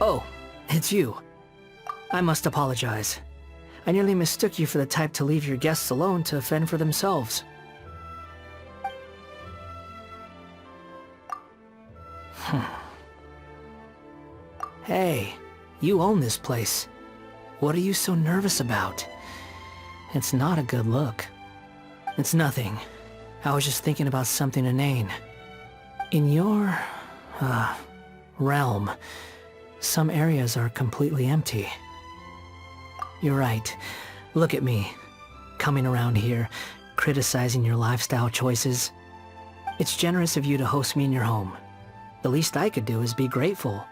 Oh, it's you. I must apologize. I nearly mistook you for the type to leave your guests alone to fend for themselves. Hey, you own this place. What are you so nervous about? It's not a good look. It's nothing. I was just thinking about something inane. In your, realm, some areas are completely empty. You're right. Look at me. Coming around here, criticizing your lifestyle choices. It's generous of you to host me in your home. The least I could do is be grateful.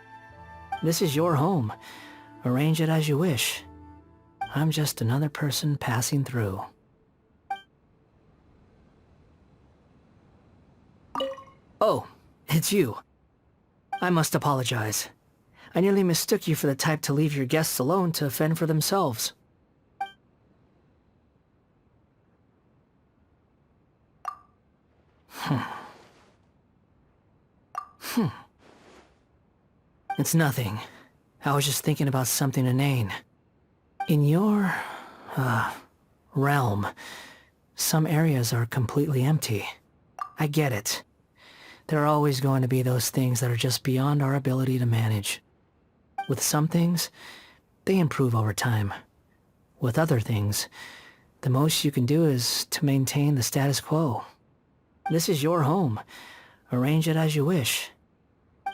This is your home. Arrange it as you wish. I'm just another person passing through. Oh, it's you. I must apologize. I nearly mistook you for the type to leave your guests alone to fend for themselves. It's nothing. I was just thinking about something inane. In your, realm, some areas are completely empty. I get it. There are always going to be those things that are just beyond our ability to manage. With some things, they improve over time. With other things, the most you can do is to maintain the status quo. This is your home. Arrange it as you wish.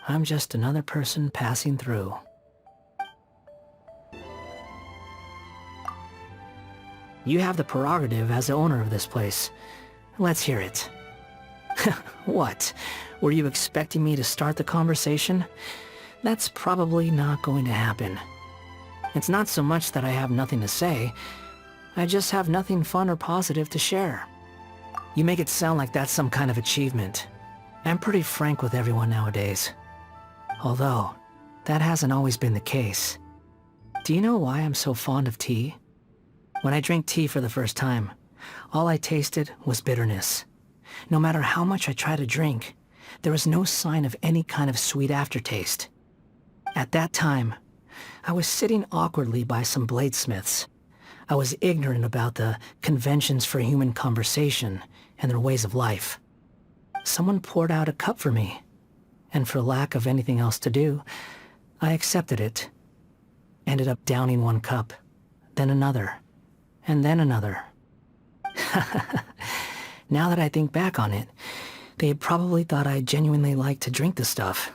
I'm just another person passing through. You have the prerogative as the owner of this place. Let's hear it. What? Were you expecting me to start the conversation? That's probably not going to happen. It's not so much that I have nothing to say. I just have nothing fun or positive to share. You make it sound like that's some kind of achievement. I'm pretty frank with everyone nowadays. Although, that hasn't always been the case. Do you know why I'm so fond of tea? When I drank tea for the first time, all I tasted was bitterness. No matter how much I tried to drink, there was no sign of any kind of sweet aftertaste. At that time, I was sitting awkwardly by some bladesmiths. I was ignorant about the conventions for human conversation and their ways of life. Someone poured out a cup for me, and for lack of anything else to do, I accepted it. Ended up downing one cup, then another, and then another. Now that I think back on it, they probably thought I genuinely liked to drink the stuff.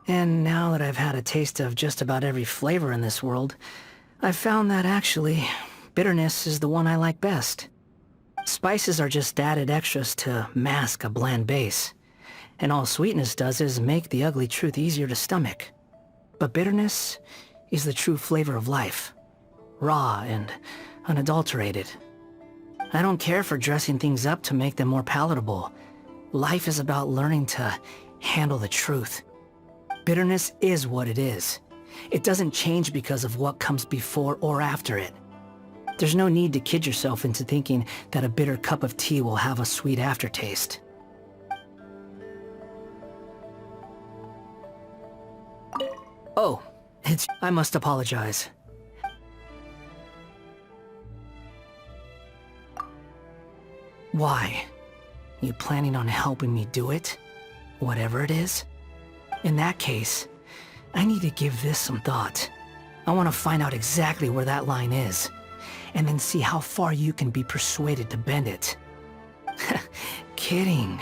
And now that I've had a taste of just about every flavor in this world, I've found that actually, bitterness is the one I like best. Spices are just added extras to mask a bland base, and all sweetness does is make the ugly truth easier to stomach. But bitterness is the true flavor of life, raw and unadulterated. I don't care for dressing things up to make them more palatable. Life is about learning to handle the truth. Bitterness is what it is. It doesn't change because of what comes before or after it. There's no need to kid yourself into thinking that a bitter cup of tea will have a sweet aftertaste. Oh, I must apologize. Why? You planning on helping me do it? Whatever it is? In that case, I need to give this some thought. I want to find out exactly where that line is, and then see how far you can be persuaded to bend it. Kidding.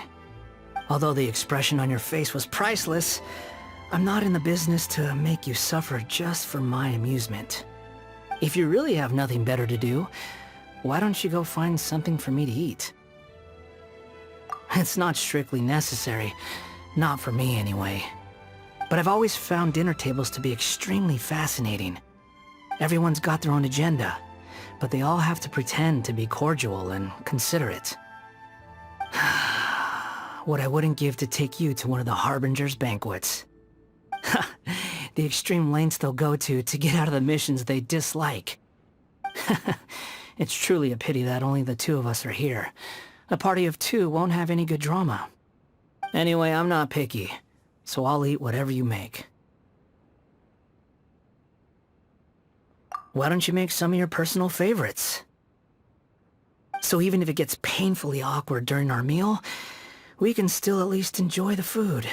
Although the expression on your face was priceless, I'm not in the business to make you suffer just for my amusement. If you really have nothing better to do, why don't you go find something for me to eat? It's not strictly necessary, not for me anyway. But I've always found dinner tables to be extremely fascinating. Everyone's got their own agenda, but they all have to pretend to be cordial and considerate. What I wouldn't give to take you to one of the harbingers' banquets. The extreme lengths they'll go to get out of the missions they dislike. It's truly a pity that only the two of us are here. A party of two won't have any good drama. Anyway, I'm not picky, so I'll eat whatever you make. Why don't you make some of your personal favorites? So even if it gets painfully awkward during our meal, we can still at least enjoy the food.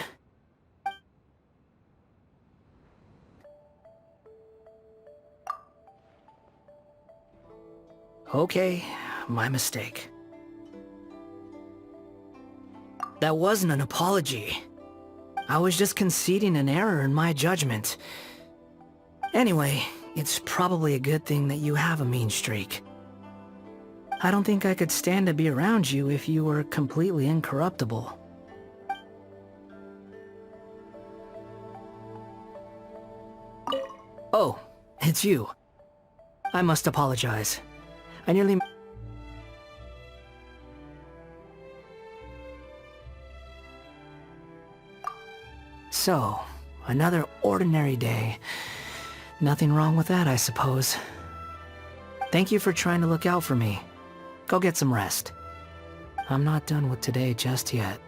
Okay, my mistake. That wasn't an apology. I was just conceding an error in my judgment. Anyway, it's probably a good thing that you have a mean streak. I don't think I could stand to be around you if you were completely incorruptible. Oh, it's you. I must apologize. I nearly... So, another ordinary day. Nothing wrong with that, I suppose. Thank you for trying to look out for me. Go get some rest. I'm not done with today just yet.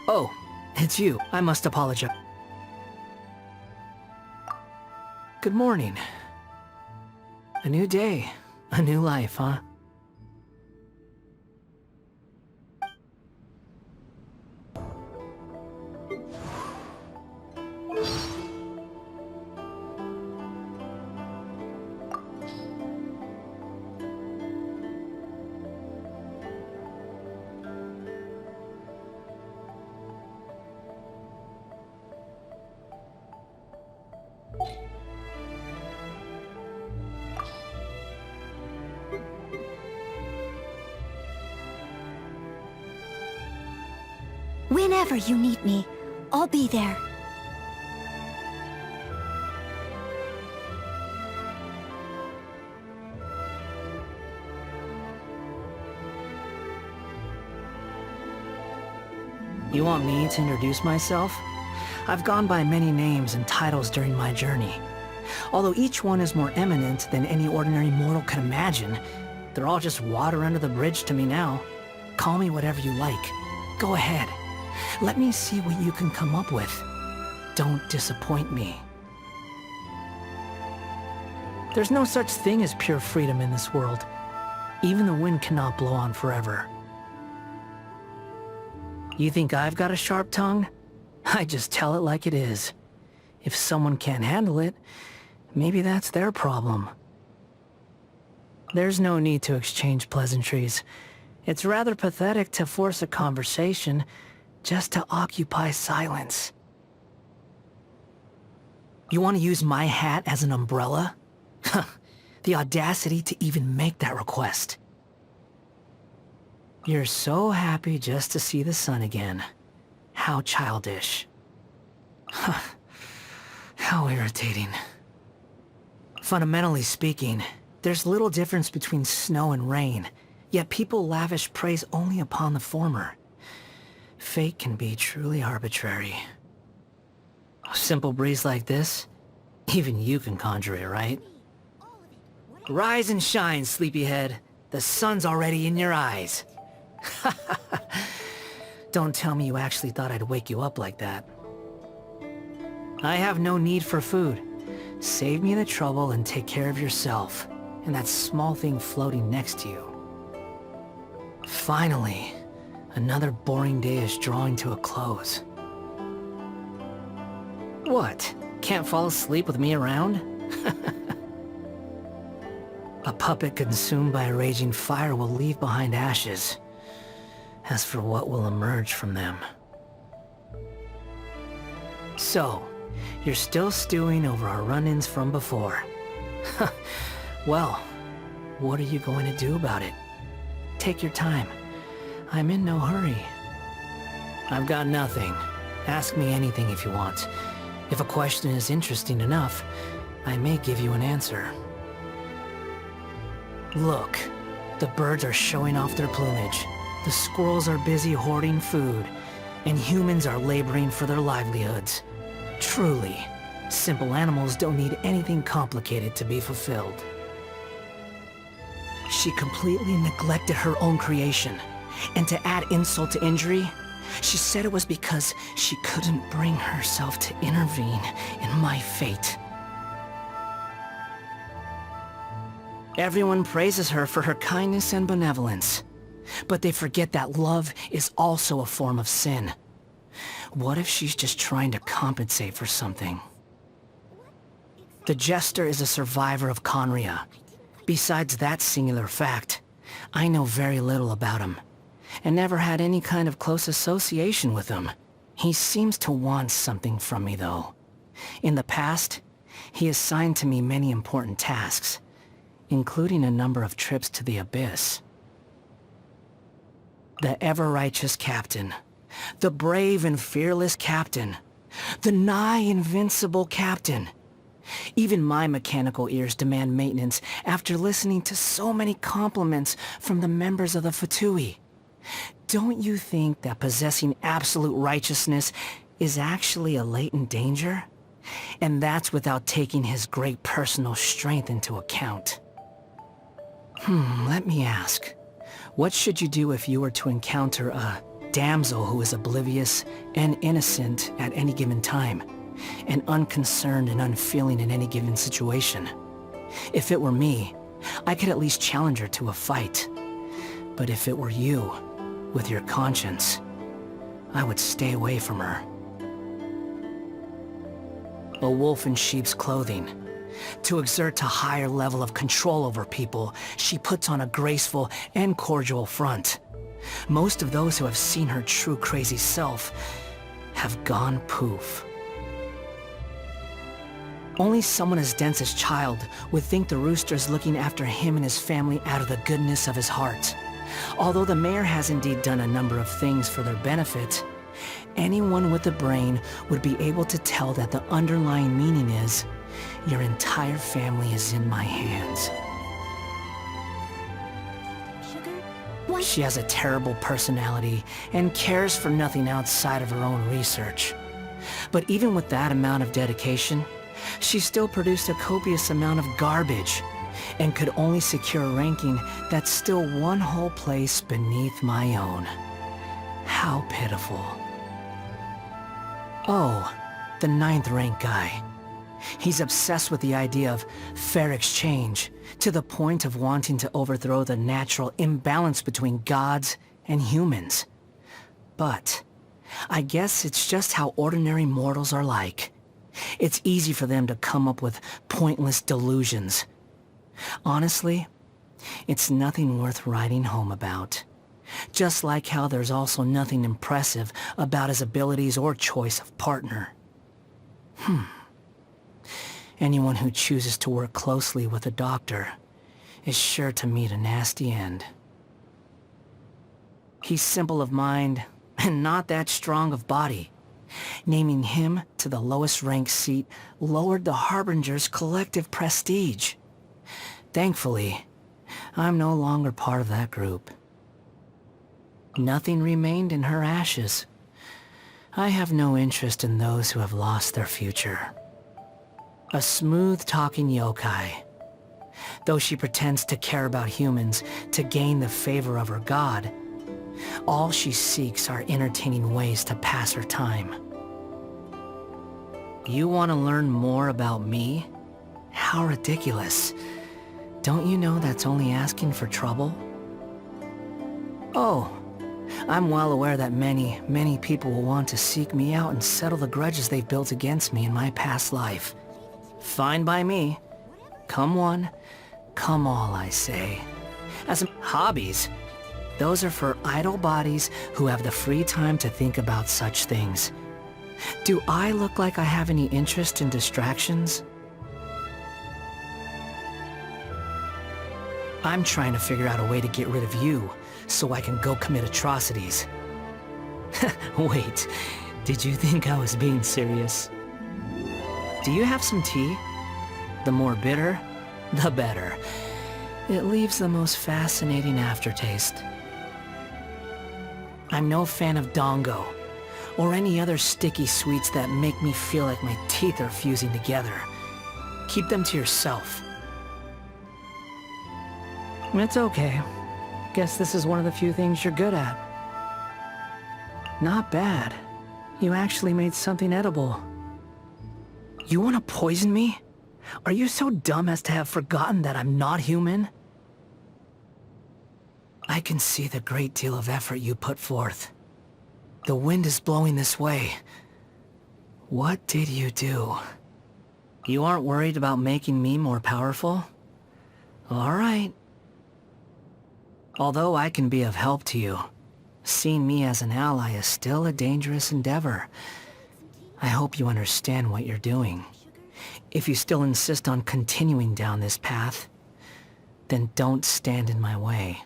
Oh, it's you. I must apologize. Good morning. A new day. A new life, huh? Whenever you need me, I'll be there. You want me to introduce myself? I've gone by many names and titles during my journey. Although each one is more eminent than any ordinary mortal could imagine, they're all just water under the bridge to me now. Call me whatever you like. Go ahead. Let me see what you can come up with. Don't disappoint me. There's no such thing as pure freedom in this world. Even the wind cannot blow on forever. You think I've got a sharp tongue? I just tell it like it is. If someone can't handle it, maybe that's their problem. There's no need to exchange pleasantries. It's rather pathetic to force a conversation just to occupy silence. You want to use my hat as an umbrella? The audacity to even make that request. You're so happy just to see the sun again. How childish. How irritating. Fundamentally speaking, there's little difference between snow and rain, yet people lavish praise only upon the former. Fate can be truly arbitrary. A simple breeze like this, even you can conjure it, right? Rise and shine, sleepyhead. The sun's already in your eyes. Don't tell me you actually thought I'd wake you up like that. I have no need for food. Save me the trouble and take care of yourself, and that small thing floating next to you. Finally, another boring day is drawing to a close. What? Can't fall asleep with me around? A puppet consumed by a raging fire will leave behind ashes. As for what will emerge from them. So, you're still stewing over our run-ins from before. Well, what are you going to do about it? Take your time. I'm in no hurry. I've got nothing. Ask me anything if you want. If a question is interesting enough, I may give you an answer. Look, the birds are showing off their plumage. The squirrels are busy hoarding food, and humans are laboring for their livelihoods. Truly, simple animals don't need anything complicated to be fulfilled. She completely neglected her own creation, and to add insult to injury, She said it was because she couldn't bring herself to intervene in my fate. Everyone praises her for her kindness and benevolence, but they forget that love is also a form of sin. What if she's just trying to compensate for something? The Jester is a survivor of Conria. Besides that singular fact, I know very little about him, and never had any kind of close association with him. He seems to want something from me, though. In the past, he assigned to me many important tasks, including a number of trips to the Abyss. The ever-righteous captain, the brave and fearless captain, the nigh-invincible captain. Even my mechanical ears demand maintenance after listening to so many compliments from the members of the Fatui. Don't you think that possessing absolute righteousness is actually a latent danger? And that's without taking his great personal strength into account. Let me ask. What should you do if you were to encounter a damsel who is oblivious and innocent at any given time, and unconcerned and unfeeling in any given situation? If it were me, I could at least challenge her to a fight. But if it were you, with your conscience, I would stay away from her. A wolf in sheep's clothing. To exert a higher level of control over people, she puts on a graceful and cordial front. Most of those who have seen her true crazy self have gone poof. Only someone as dense as Child would think the rooster is looking after him and his family out of the goodness of his heart. Although the mayor has indeed done a number of things for their benefit, anyone with a brain would be able to tell that the underlying meaning is, your entire family is in my hands. What? She has a terrible personality and cares for nothing outside of her own research. But even with that amount of dedication, she still produced a copious amount of garbage, and could only secure a ranking that's still one whole place beneath my own. How pitiful. Oh, the 9th rank guy. He's obsessed with the idea of fair exchange, to the point of wanting to overthrow the natural imbalance between gods and humans. But I guess it's just how ordinary mortals are like. It's easy for them to come up with pointless delusions. Honestly, it's nothing worth writing home about. Just like how there's also nothing impressive about his abilities or choice of partner. Anyone who chooses to work closely with a doctor is sure to meet a nasty end. He's simple of mind and not that strong of body. Naming him to the lowest ranked seat lowered the harbinger's collective prestige. Thankfully, I'm no longer part of that group. Nothing remained in her ashes. I have no interest in those who have lost their future. A smooth-talking yokai. Though she pretends to care about humans to gain the favor of her god, all she seeks are entertaining ways to pass her time. You want to learn more about me? How ridiculous. Don't you know that's only asking for trouble? Oh, I'm well aware that many people will want to seek me out and settle the grudges they've built against me in my past life. Fine by me. Come one, come all, I say. As hobbies, those are for idle bodies who have the free time to think about such things. Do I look like I have any interest in distractions? I'm trying to figure out a way to get rid of you, so I can go commit atrocities. Wait, did you think I was being serious? Do you have some tea? The more bitter, the better. It leaves the most fascinating aftertaste. I'm no fan of dongo, or any other sticky sweets that make me feel like my teeth are fusing together. Keep them to yourself. It's okay. Guess this is one of the few things you're good at. Not bad. You actually made something edible. You want to poison me? Are you so dumb as to have forgotten that I'm not human? I can see the great deal of effort you put forth. The wind is blowing this way. What did you do? You aren't worried about making me more powerful? All right. Although I can be of help to you, seeing me as an ally is still a dangerous endeavor. I hope you understand what you're doing. If you still insist on continuing down this path, then don't stand in my way.